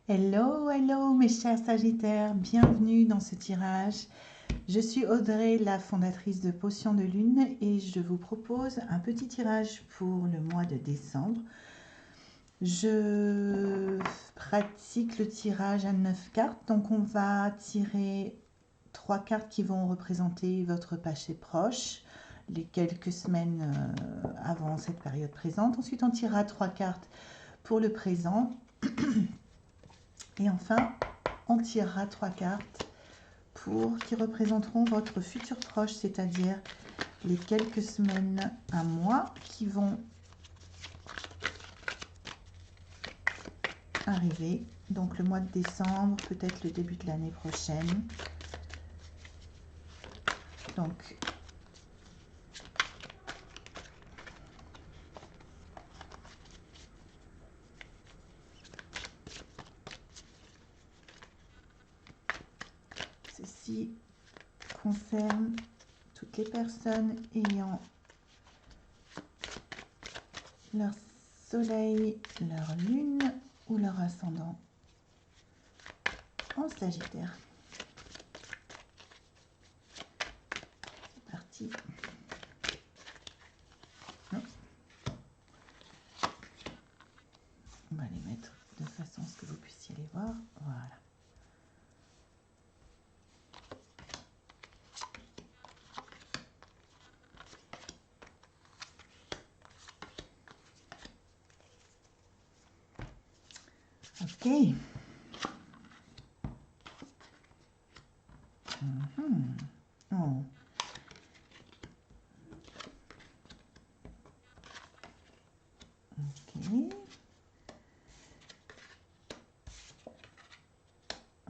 Hello, hello mes chers Sagittaires, bienvenue dans ce tirage. Je suis Audrey, la fondatrice de Potions de Lune et je vous propose un petit tirage pour le mois de décembre. Je pratique le tirage à 9 cartes, donc on va tirer 3 cartes qui vont représenter votre passé proche, les quelques semaines avant cette période présente. Ensuite on tirera 3 cartes pour le présent. Et enfin, on tirera 3 cartes qui représenteront votre futur proche, c'est-à-dire les quelques semaines, un mois qui vont arriver. Donc le mois de décembre, peut-être le début de l'année prochaine. Donc, ceci concerne toutes les personnes ayant leur soleil, leur lune ou leur ascendant en Sagittaire. C'est parti. On va les mettre de façon à ce que vous puissiez les voir. Voilà. Ok. Oh. Ok.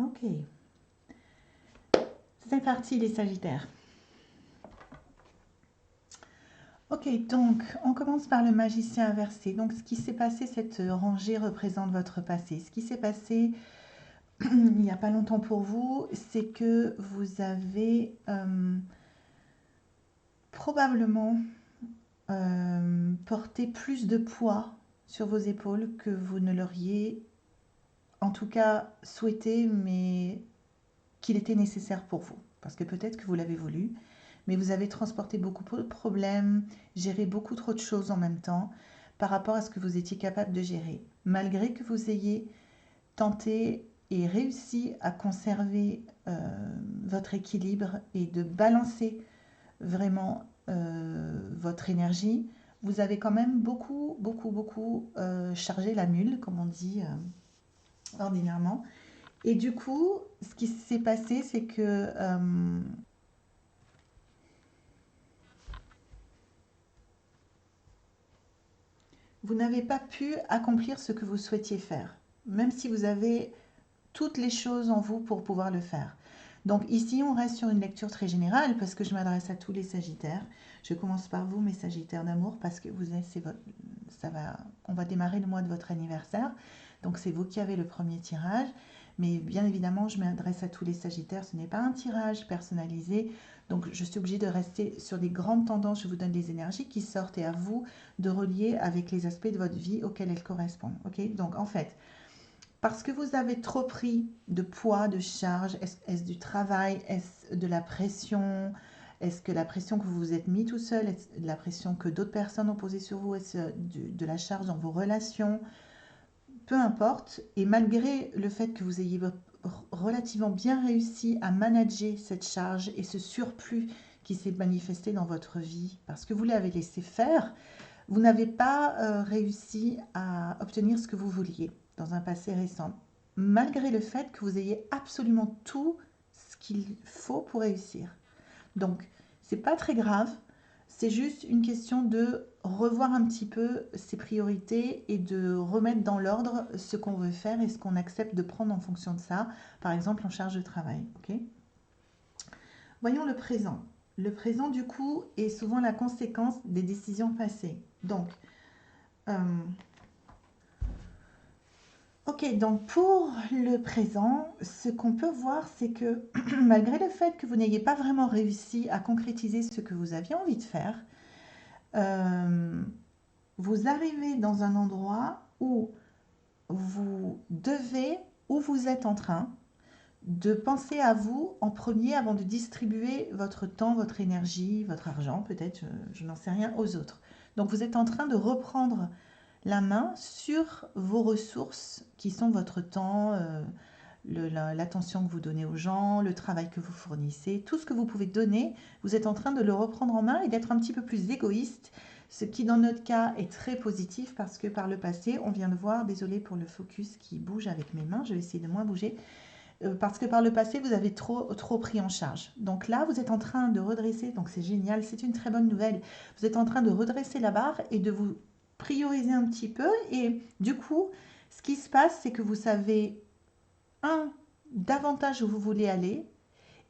Ok. C'est parti les Sagittaires. Ok, donc on commence par le magicien inversé. Donc ce qui s'est passé, cette rangée représente votre passé. Ce qui s'est passé il n'y a pas longtemps pour vous, c'est que vous avez probablement porté plus de poids sur vos épaules que vous ne l'auriez en tout cas souhaité, mais qu'il était nécessaire pour vous. Parce que peut-être que vous l'avez voulu, mais vous avez transporté beaucoup de problèmes, géré beaucoup trop de choses en même temps par rapport à ce que vous étiez capable de gérer. Malgré que vous ayez tenté et réussi à conserver votre équilibre et de balancer vraiment votre énergie, vous avez quand même beaucoup chargé la mule, comme on dit ordinairement. Et du coup, ce qui s'est passé, c'est que vous n'avez pas pu accomplir ce que vous souhaitiez faire, même si vous avez toutes les choses en vous pour pouvoir le faire. Donc ici, on reste sur une lecture très générale parce que je m'adresse à tous les Sagittaires. Je commence par vous, mes Sagittaires d'amour, parce que vous êtes, on va démarrer le mois de votre anniversaire. Donc c'est vous qui avez le premier tirage. Mais bien évidemment, je m'adresse à tous les Sagittaires. Ce n'est pas un tirage personnalisé. Donc je suis obligée de rester sur des grandes tendances. Je vous donne les énergies qui sortent et à vous de relier avec les aspects de votre vie auxquels elles correspondent. Ok. Donc en fait, parce que vous avez trop pris de poids, de charge, est-ce du travail, est-ce de la pression, est-ce que la pression que vous vous êtes mis tout seul, est-ce la pression que d'autres personnes ont posée sur vous, est-ce de la charge dans vos relations, peu importe. Et malgré le fait que vous ayez relativement bien réussi à manager cette charge et ce surplus qui s'est manifesté dans votre vie, parce que vous l'avez laissé faire, vous n'avez pas réussi à obtenir ce que vous vouliez dans un passé récent, malgré le fait que vous ayez absolument tout ce qu'il faut pour réussir. Donc, c'est pas très grave, c'est juste une question de revoir un petit peu ses priorités et de remettre dans l'ordre ce qu'on veut faire et ce qu'on accepte de prendre en fonction de ça, par exemple en charge de travail. Ok. Voyons le présent. Le présent, du coup, est souvent la conséquence des décisions passées. Donc, ok, donc pour le présent, ce qu'on peut voir, c'est que malgré le fait que vous n'ayez pas vraiment réussi à concrétiser ce que vous aviez envie de faire, euh, vous arrivez dans un endroit où vous devez où vous êtes en train de penser à vous en premier avant de distribuer votre temps, votre énergie, votre argent, peut-être, je n'en sais rien, aux autres. Donc vous êtes en train de reprendre la main sur vos ressources qui sont votre temps, l'attention que vous donnez aux gens, le travail que vous fournissez, tout ce que vous pouvez donner, vous êtes en train de le reprendre en main et d'être un petit peu plus égoïste, ce qui dans notre cas est très positif parce que par le passé, on vient de voir, désolé pour le focus qui bouge avec mes mains, je vais essayer de moins bouger, parce que par le passé, vous avez trop pris en charge. Donc là, vous êtes en train de redresser, donc c'est génial, c'est une très bonne nouvelle. Vous êtes en train de redresser la barre et de vous prioriser un petit peu. Et du coup, ce qui se passe, c'est que vous savez, un, davantage où vous voulez aller,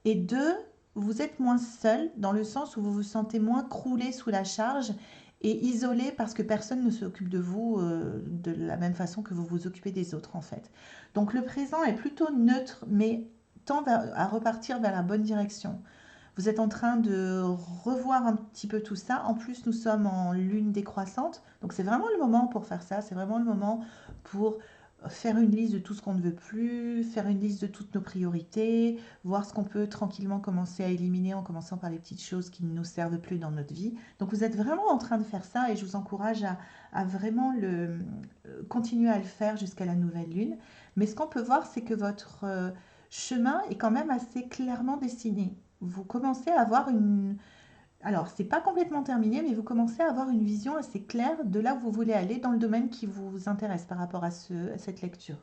et deux, vous êtes moins seul dans le sens où vous vous sentez moins croulé sous la charge et isolé parce que personne ne s'occupe de vous de la même façon que vous vous occupez des autres en fait. Donc le présent est plutôt neutre mais tend à repartir vers la bonne direction. Vous êtes en train de revoir un petit peu tout ça. En plus, nous sommes en lune décroissante. Donc, c'est vraiment le moment pour faire ça. C'est vraiment le moment pour faire une liste de tout ce qu'on ne veut plus, faire une liste de toutes nos priorités, voir ce qu'on peut tranquillement commencer à éliminer en commençant par les petites choses qui ne nous servent plus dans notre vie. Donc, vous êtes vraiment en train de faire ça et je vous encourage à vraiment continuer à le faire jusqu'à la nouvelle lune. Mais ce qu'on peut voir, c'est que votre chemin est quand même assez clairement dessiné. Vous commencez à avoir une... Alors, c'est pas complètement terminé, mais vous commencez à avoir une vision assez claire de là où vous voulez aller dans le domaine qui vous intéresse par rapport à cette lecture.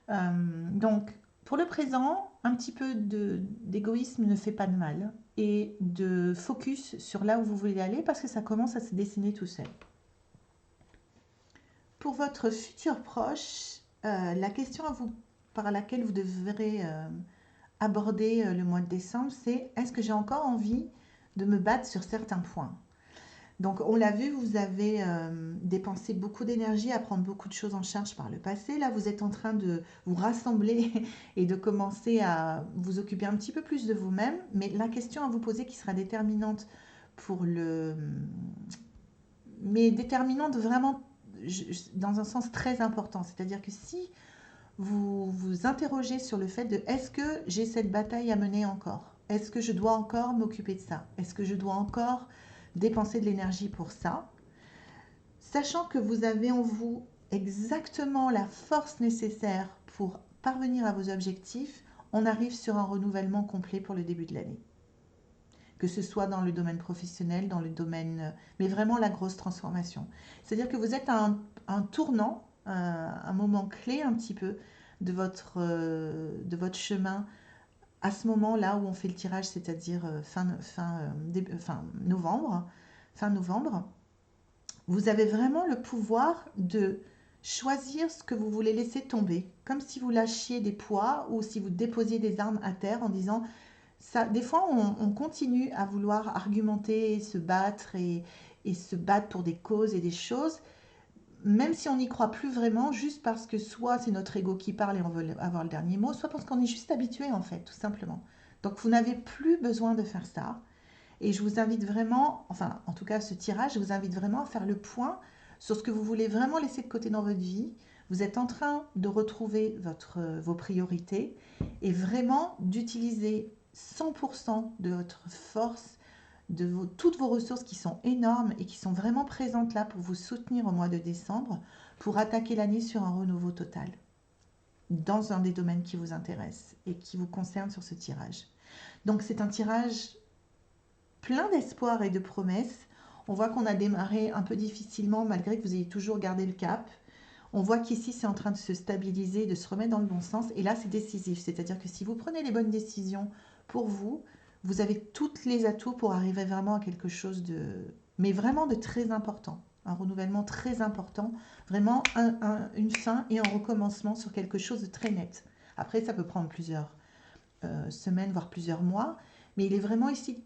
Donc, pour le présent, un petit peu d'égoïsme ne fait pas de mal et de focus sur là où vous voulez aller parce que ça commence à se dessiner tout seul. Pour votre futur proche, la question par laquelle vous devrez aborder le mois de décembre, c'est est-ce que j'ai encore envie de me battre sur certains points? Donc, on l'a vu, vous avez dépensé beaucoup d'énergie à prendre beaucoup de choses en charge par le passé. Là, vous êtes en train de vous rassembler et de commencer à vous occuper un petit peu plus de vous-même. Mais la question à vous poser qui sera déterminante pour le... Mais déterminante vraiment dans un sens très important. C'est-à-dire que si vous vous interrogez sur le fait de est-ce que j'ai cette bataille à mener encore? Est-ce que je dois encore m'occuper de ça? Est-ce que je dois encore dépenser de l'énergie pour ça? Sachant que vous avez en vous exactement la force nécessaire pour parvenir à vos objectifs, on arrive sur un renouvellement complet pour le début de l'année. Que ce soit dans le domaine professionnel, dans le domaine... mais vraiment la grosse transformation. C'est-à-dire que vous êtes à un tournant, un moment clé un petit peu de votre chemin à ce moment-là où on fait le tirage, c'est-à-dire fin novembre, fin novembre. Vous avez vraiment le pouvoir de choisir ce que vous voulez laisser tomber, comme si vous lâchiez des poids ou si vous déposiez des armes à terre en disant ça, des fois, on continue à vouloir argumenter, se battre et se battre pour des causes et des choses, même si on n'y croit plus vraiment, juste parce que soit c'est notre ego qui parle et on veut avoir le dernier mot, soit parce qu'on est juste habitué en fait, tout simplement. Donc vous n'avez plus besoin de faire ça. Et je vous invite vraiment, enfin en tout cas ce tirage, je vous invite vraiment à faire le point sur ce que vous voulez vraiment laisser de côté dans votre vie. Vous êtes en train de retrouver vos priorités et vraiment d'utiliser 100% de votre force, toutes vos ressources qui sont énormes et qui sont vraiment présentes là pour vous soutenir au mois de décembre, pour attaquer l'année sur un renouveau total dans un des domaines qui vous intéresse et qui vous concerne sur ce tirage. Donc c'est un tirage plein d'espoir et de promesses. On voit qu'on a démarré un peu difficilement malgré que vous ayez toujours gardé le cap. On voit qu'ici, c'est en train de se stabiliser, de se remettre dans le bon sens. Et là, c'est décisif. C'est-à-dire que si vous prenez les bonnes décisions pour vous, vous avez tous les atouts pour arriver vraiment à quelque chose mais vraiment de très important. Un renouvellement très important. Vraiment une fin et un recommencement sur quelque chose de très net. Après, ça peut prendre plusieurs semaines, voire plusieurs mois. Mais il est vraiment ici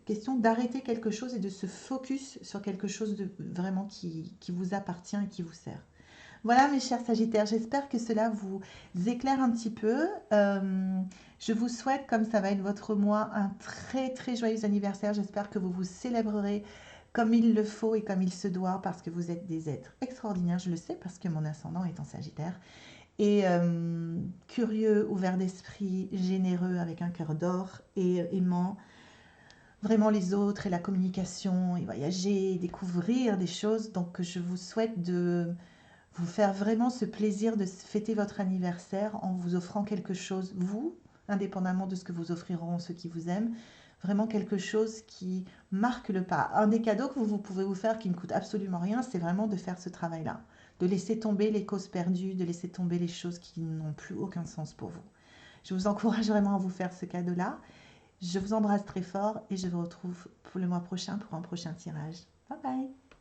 question d'arrêter quelque chose et de se focus sur quelque chose de vraiment qui vous appartient et qui vous sert. Voilà mes chers Sagittaires, j'espère que cela vous éclaire un petit peu. Je vous souhaite, comme ça va être votre mois, un très très joyeux anniversaire. J'espère que vous vous célébrerez comme il le faut et comme il se doit parce que vous êtes des êtres extraordinaires. Je le sais parce que mon ascendant est en Sagittaire. et curieux, ouvert d'esprit, généreux, avec un cœur d'or et aimant vraiment les autres et la communication et voyager, et découvrir des choses. Donc je vous souhaite de vous faire vraiment ce plaisir de fêter votre anniversaire en vous offrant quelque chose, vous, indépendamment de ce que vous offriront ceux qui vous aiment, vraiment quelque chose qui marque le pas. Un des cadeaux que vous pouvez vous faire qui ne coûte absolument rien, c'est vraiment de faire ce travail-là, de laisser tomber les causes perdues, de laisser tomber les choses qui n'ont plus aucun sens pour vous. Je vous encourage vraiment à vous faire ce cadeau-là. Je vous embrasse très fort et je vous retrouve pour le mois prochain pour un prochain tirage. Bye bye!